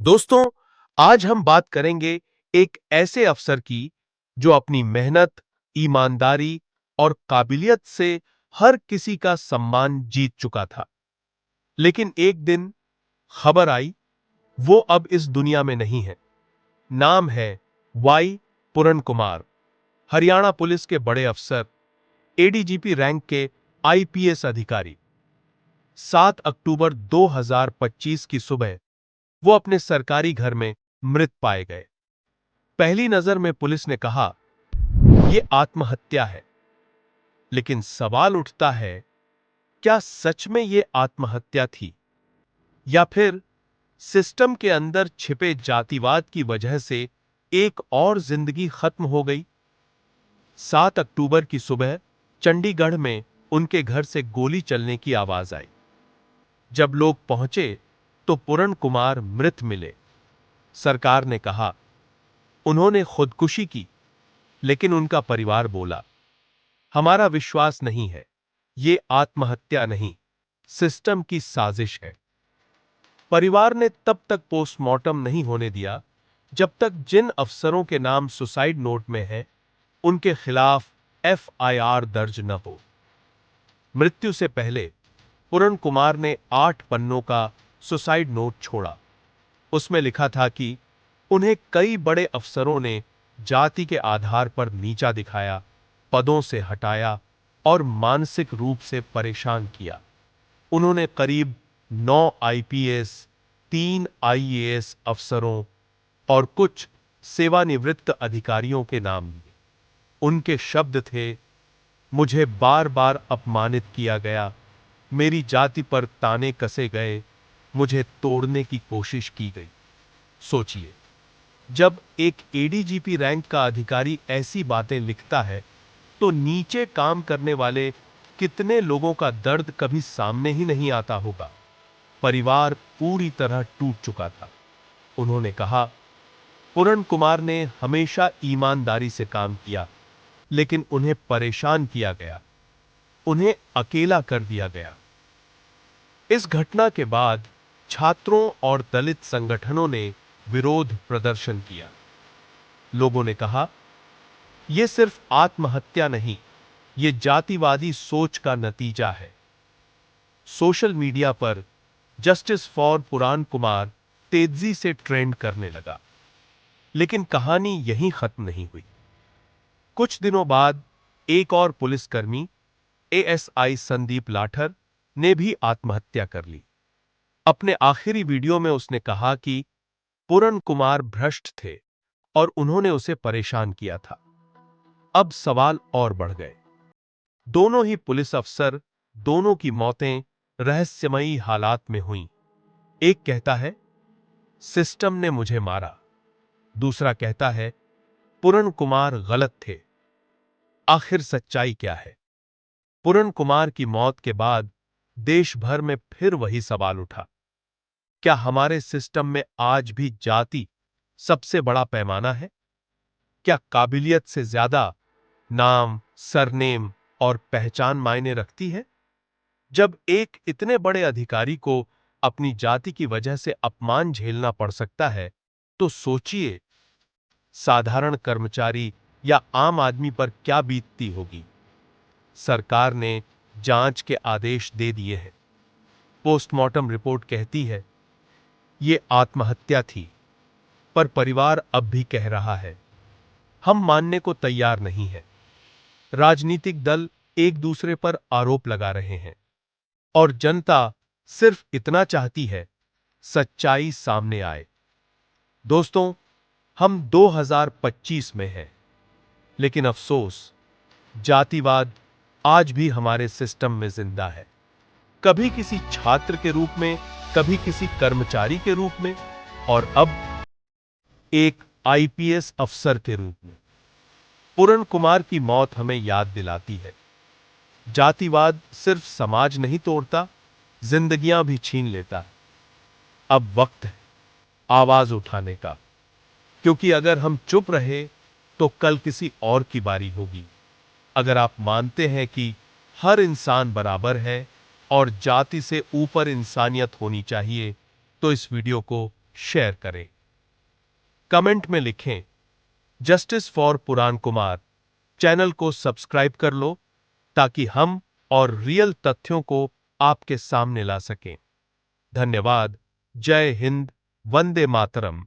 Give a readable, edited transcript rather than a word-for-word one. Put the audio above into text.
दोस्तों, आज हम बात करेंगे एक ऐसे अफसर की जो अपनी मेहनत, ईमानदारी और काबिलियत से हर किसी का सम्मान जीत चुका था। लेकिन एक दिन खबर आई, वो अब इस दुनिया में नहीं है। नाम है वाई पूरन कुमार, हरियाणा पुलिस के बड़े अफसर, एडीजीपी रैंक के आईपीएस अधिकारी। 7 अक्टूबर 2025 की सुबह वो अपने सरकारी घर में मृत पाए गए। पहली नजर में पुलिस ने कहा, यह आत्महत्या है। लेकिन सवाल उठता है, क्या सच में यह आत्महत्या थी या फिर सिस्टम के अंदर छिपे जातिवाद की वजह से एक और जिंदगी खत्म हो गई? 7 अक्टूबर की सुबह चंडीगढ़ में उनके घर से गोली चलने की आवाज आई। जब लोग पहुंचे तो पूरन कुमार मृत मिले। सरकार ने कहा, उन्होंने खुदकुशी की। लेकिन उनका परिवार बोला, हमारा विश्वास नहीं है, ये आत्महत्या नहीं, सिस्टम की साजिश है। परिवार ने तब तक पोस्टमार्टम नहीं होने दिया जब तक जिन अफसरों के नाम सुसाइड नोट में हैं, उनके खिलाफ एफआईआर दर्ज न हो। मृत्यु से पहले पूरन कुमार ने 8 पन्नों का सुसाइड नोट छोड़ा। उसमें लिखा था कि उन्हें कई बड़े अफसरों ने जाति के आधार पर नीचा दिखाया, पदों से हटाया और मानसिक रूप से परेशान किया। उन्होंने करीब 9 आईपीएस, 3 आईएएस अफसरों और कुछ सेवानिवृत्त अधिकारियों के नाम लिए। उनके शब्द थे, मुझे बार बार अपमानित किया गया, मेरी जाति पर ताने कसे गए, मुझे तोड़ने की कोशिश की गई। सोचिए, जब एक एडीजीपी रैंक का अधिकारी ऐसी बातें लिखता है, तो नीचे काम करने वाले कितने लोगों का दर्द कभी सामने ही नहीं आता होगा। परिवार पूरी तरह टूट चुका था। उन्होंने कहा, पूरन कुमार ने हमेशा ईमानदारी से काम किया, लेकिन उन्हें परेशान किया गया, उन्हें अकेला कर दिया गया। इस घटना के बाद छात्रों और दलित संगठनों ने विरोध प्रदर्शन किया। लोगों ने कहा, यह सिर्फ आत्महत्या नहीं, यह जातिवादी सोच का नतीजा है। सोशल मीडिया पर जस्टिस फॉर पूरन कुमार तेजी से ट्रेंड करने लगा। लेकिन कहानी यहीं खत्म नहीं हुई। कुछ दिनों बाद एक और पुलिसकर्मी, एएसआई संदीप लाठर, ने भी आत्महत्या कर ली। अपने आखिरी वीडियो में उसने कहा कि पूरन कुमार भ्रष्ट थे और उन्होंने उसे परेशान किया था। अब सवाल और बढ़ गए। दोनों ही पुलिस अफसर, दोनों की मौतें रहस्यमयी हालात में हुईं। एक कहता है, सिस्टम ने मुझे मारा। दूसरा कहता है, पूरन कुमार गलत थे। आखिर सच्चाई क्या है? पूरन कुमार की मौत के बाद देश भर में फिर वही सवाल उठा, क्या हमारे सिस्टम में आज भी जाति सबसे बड़ा पैमाना है? क्या काबिलियत से ज्यादा नाम, सरनेम और पहचान मायने रखती है? जब एक इतने बड़े अधिकारी को अपनी जाति की वजह से अपमान झेलना पड़ सकता है, तो सोचिए साधारण कर्मचारी या आम आदमी पर क्या बीतती होगी। सरकार ने जांच के आदेश दे दिए हैं। पोस्टमार्टम रिपोर्ट कहती है, यह आत्महत्या थी, पर परिवार अब भी कह रहा है, हम मानने को तैयार नहीं है। राजनीतिक दल एक दूसरे पर आरोप लगा रहे हैं और जनता सिर्फ इतना चाहती है, सच्चाई सामने आए। दोस्तों, हम 2025 में हैं, लेकिन अफसोस, जातिवाद आज भी हमारे सिस्टम में जिंदा है। कभी किसी छात्र के रूप में, कभी किसी कर्मचारी के रूप में, और अब एक आईपीएस अफसर के रूप में। पूरन कुमार की मौत हमें याद दिलाती है, जातिवाद सिर्फ समाज नहीं तोड़ता, जिंदगियां भी छीन लेता है। अब वक्त है आवाज उठाने का, क्योंकि अगर हम चुप रहे तो कल किसी और की बारी होगी। अगर आप मानते हैं कि हर इंसान बराबर है और जाति से ऊपर इंसानियत होनी चाहिए, तो इस वीडियो को शेयर करें। कमेंट में लिखें justice for Puran Kumar. Channel को सब्सक्राइब कर लो ताकि हम और रियल तथ्यों को आपके सामने ला सकें। धन्यवाद। जय हिंद। वंदे मातरम।